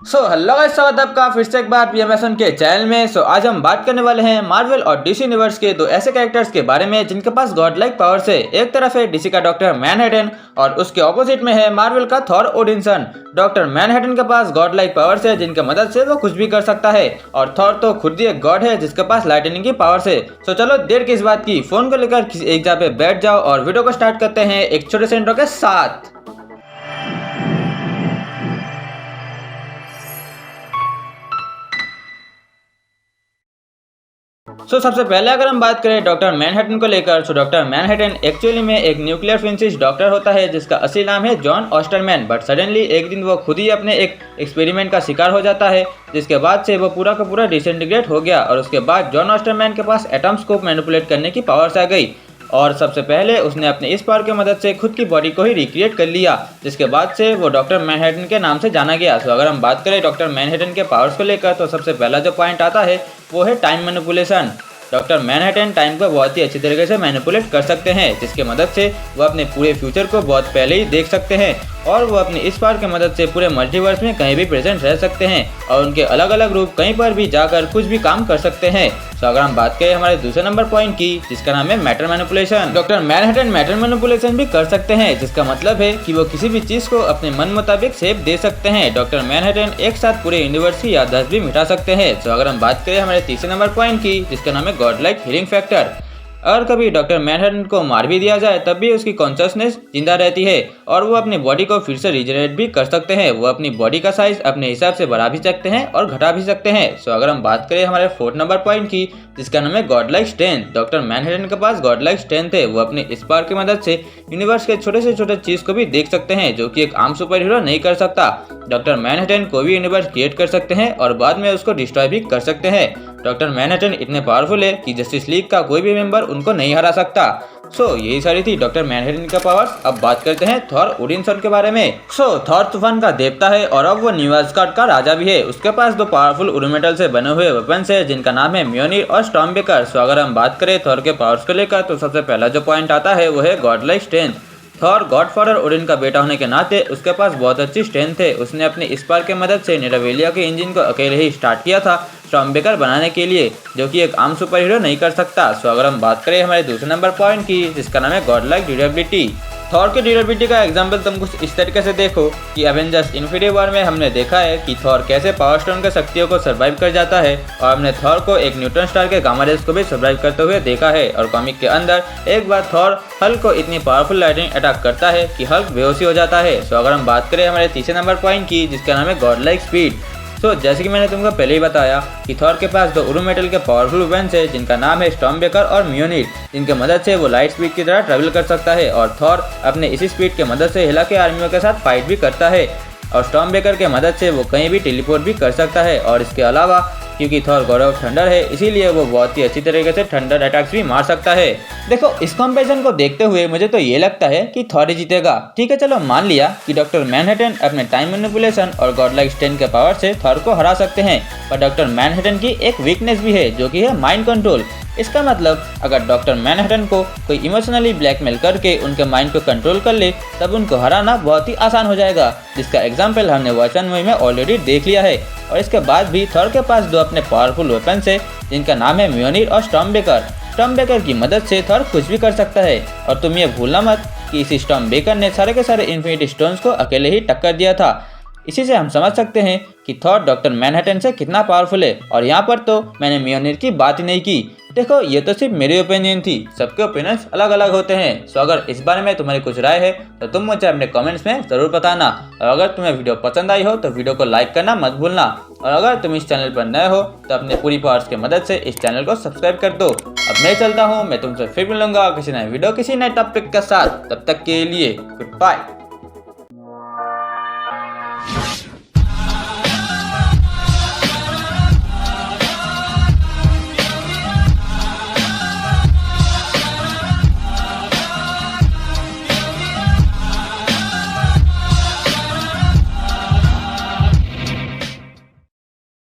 Hello guys, स्वागत है आपका फिर से एक बार पीएमएसएन के चैनल में। आज हम बात करने वाले हैं मार्वल और डीसी यूनिवर्स के दो ऐसे कैरेक्टर्स के बारे में जिनके पास गॉड लाइक पावर्स है। एक तरफ है डीसी का डॉक्टर मैनहट्टन और उसके ऑपोजिट में है मार्वल का थॉर ओडिनसन। डॉक्टर मैनहट्टन के पास गॉड लाइक पावर्स है जिनकी मदद से वो कुछ भी कर सकता है, और थॉर तो खुद ही एक गॉड है जिसके पास लाइटनिंग की पावर्स है। चलो देर किस बात की, फोन को लेकर किसी एक जगह पे बैठ जाओ और वीडियो को स्टार्ट करते हैं एक छोटे से इंट्रो के साथ। सबसे पहले अगर हम बात करें डॉक्टर मैनहट्टन को लेकर, डॉक्टर मैनहट्टन एक्चुअली में एक न्यूक्लियर फिजिसिस्ट डॉक्टर होता है जिसका असली नाम है जॉन ऑस्टरमैन। बट सडनली एक दिन वो खुद ही अपने एक एक्सपेरिमेंट का शिकार हो जाता है, जिसके बाद से वो पूरा का पूरा डिसइंटीग्रेट हो गया। और उसके बाद जॉन ऑस्टरमैन के पास एटम्स को मैनिपुलेट करने की पावर्स आ गई, और सबसे पहले उसने अपने इस पावर की मदद से खुद की बॉडी को ही रिक्रिएट कर लिया, जिसके बाद से वो डॉक्टर मैनहट्टन के नाम से जाना गया। अगर हम बात करें डॉक्टर मैनहट्टन के पावर्स को लेकर, तो सबसे पहला जो पॉइंट आता है वो है time manipulation. Doctor Manhattan time को बहुत ही अच्छी तरीके से मैनिपुलेट कर सकते हैं, जिसके मदद से वो अपने पूरे फ्यूचर को बहुत पहले ही देख सकते हैं, और वो अपनी इस पावर की मदद से पूरे मल्टीवर्स में कहीं भी प्रेजेंट रह सकते हैं और उनके अलग अलग रूप कहीं पर भी जाकर कुछ भी काम कर सकते हैं। अगर हम बात करें हमारे दूसरे नंबर पॉइंट की, जिसका नाम है matter manipulation. Doctor Manhattan matter manipulation भी कर सकते हैं, जिसका मतलब है कि वो किसी भी चीज को अपने मन मुताबिक शेप दे सकते हैं। डॉक्टर मैनहट्टन एक साथ पूरे यूनिवर्स की याददाश्त भी मिटा सकते हैं। अगर हम बात करें हमारे तीसरे नंबर पॉइंट की, जिसका नाम है गॉड लाइक हीलिंग फैक्टर। अगर कभी डॉक्टर मैनहट्टन को मार भी दिया जाए तब भी उसकी कॉन्शियसनेस जिंदा रहती है और वो अपनी बॉडी को फिर से रिजनरेट भी कर सकते हैं। वो अपनी बॉडी का साइज अपने हिसाब से बढ़ा भी सकते हैं और घटा भी सकते हैं। अगर हम बात करें हमारे फोर्थ नंबर पॉइंट की, जिसका नाम है God like strength. Doctor Manhattan के पास गॉड लाइक स्ट्रेंथ है। वो अपने इस पावर की मदद से यूनिवर्स के छोटे से छोटे चीज को भी देख सकते हैं, जो कि एक आम सुपर हीरो नहीं कर सकता। डॉक्टर मैनहट्टन कोई भी यूनिवर्स क्रिएट कर सकते हैं और बाद में उसको डिस्ट्रॉय भी कर सकते हैं। डॉक्टर मैनहट्टन इतने पावरफुल है कि जस्टिस लीग का कोई भी मेंबर उनको नहीं हरा सकता। यही सारी थी डॉक्टर मैनहट्टन का पावर्स। अब बात करते हैं थॉर ओडिनसन के बारे में। थॉर तूफान का देवता है और अब वो न्यू एस्गार्ड का राजा भी है। उसके पास दो पावरफुल उरुमेटल से बने हुए वेपन्स है, जिनका नाम है म्योनिर और स्टॉर्मबेकर। अगर हम बात करें थॉर के पावर्स को लेकर, तो सबसे पहला जो पॉइंट आता है वो है God like strength. Thor godfather Odin का बेटा होने के नाते उसके पास बहुत अच्छी स्ट्रेंथ है। उसने अपने इस पावर के मदद से निरावेलिया के इंजन को अकेले ही स्टार्ट किया था स्टॉर्मबेकर बनाने के लिए, जो कि एक आम सुपर हीरो नहीं कर सकता। अगर हम बात करें हमारे दूसरे नंबर पॉइंट की, जिसका नाम है गॉड लाइक ड्यूरेबिलिटी। थॉर की ड्यूरेबिलिटी का एग्जाम्पल तुम कुछ इस तरीके से देखो कि एवेंजर्स इन्फिनिटी वॉर में हमने देखा है कि थॉर कैसे पावर स्टोन के शक्तियों को सर्वाइव कर जाता है, और हमने थॉर को एक न्यूट्रॉन स्टार के गामा रेज को भी सर्वाइव करते हुए देखा है। और कॉमिक के अंदर एक बार थॉर हल्क को इतनी पावरफुल लाइटनिंग अटैक करता है कि हल्क बेहोशी हो जाता है। अगर हम बात करें हमारे तीसरे नंबर पॉइंट की, जिसका नाम है गॉड लाइक स्पीड। जैसे कि मैंने तुमको पहले ही बताया कि थॉर के पास दो उरुमेटल के पावरफुल वेपन्स है, जिनका नाम है स्टॉर्मबेकर और म्योनिर, जिनके मदद से वो लाइट स्पीड की तरह ट्रेवल कर सकता है। और थॉर अपने इसी स्पीड के मदद से हिला के आर्मियों के साथ फाइट भी करता है, और स्टॉर्मबेकर के मदद से वो कहीं भी टेलीपोर्ट भी कर सकता है। और इसके अलावा क्योंकि थॉर गॉड ऑफ थंडर है, इसीलिए वो बहुत ही अच्छी तरीके से थंडर अटैक्स भी मार सकता है। देखो, इस कंपैरिजन को देखते हुए मुझे तो ये लगता है कि थॉर ही जीतेगा। ठीक है, चलो मान लिया कि डॉक्टर मैनहट्टन अपने टाइम मैनिपुलेशन और गॉड लाइक स्ट्रेंथ के पावर से थॉर को हरा सकते हैं, पर डॉक्टर मैनहट्टन की एक वीकनेस भी है, जो कि है माइंड कंट्रोल। इसका मतलब अगर डॉक्टर मैनहट्टन को कोई इमोशनली ब्लैकमेल करके उनके माइंड को कंट्रोल कर ले, तब उनको हराना बहुत ही आसान हो जाएगा, जिसका एग्जाम्पल हमने वॉचमैन मूवी में ऑलरेडी देख लिया है। और इसके बाद भी थॉर के पास दो अपने पावरफुल वेपन्स है, जिनका नाम है म्योनिर और स्टॉर्मबेकर। स्टॉर्मबेकर की मदद से थॉर कुछ भी कर सकता है, और तुम ये भूलना मत कि इसी स्टॉर्मबेकर ने सारे के सारे इन्फिनिटी स्टोन्स को अकेले ही टक्कर दिया था। इसी से हम समझ सकते हैं कि थॉर डॉक्टर मैनहट्टन से कितना पावरफुल है। और यहाँ पर तो मैंने म्योनिर की बात ही नहीं की। देखो, ये तो सिर्फ मेरी ओपिनियन थी, सबके ओपिनियंस अलग अलग होते हैं। अगर इस बारे में तुम्हारी कुछ राय है तो तुम मुझे अपने कमेंट्स में जरूर बताना। और अगर तुम्हें वीडियो पसंद आई हो तो वीडियो को लाइक करना मत भूलना। और अगर तुम इस चैनल पर नए हो तो अपने पूरी पावर्स की मदद से इस चैनल को सब्सक्राइब कर दो। अब मैं चलता हूँ, मैं तुमसे फिर मिलूंगा किसी नए वीडियो किसी नए टॉपिक के साथ। तब तक के लिए गुड बाय।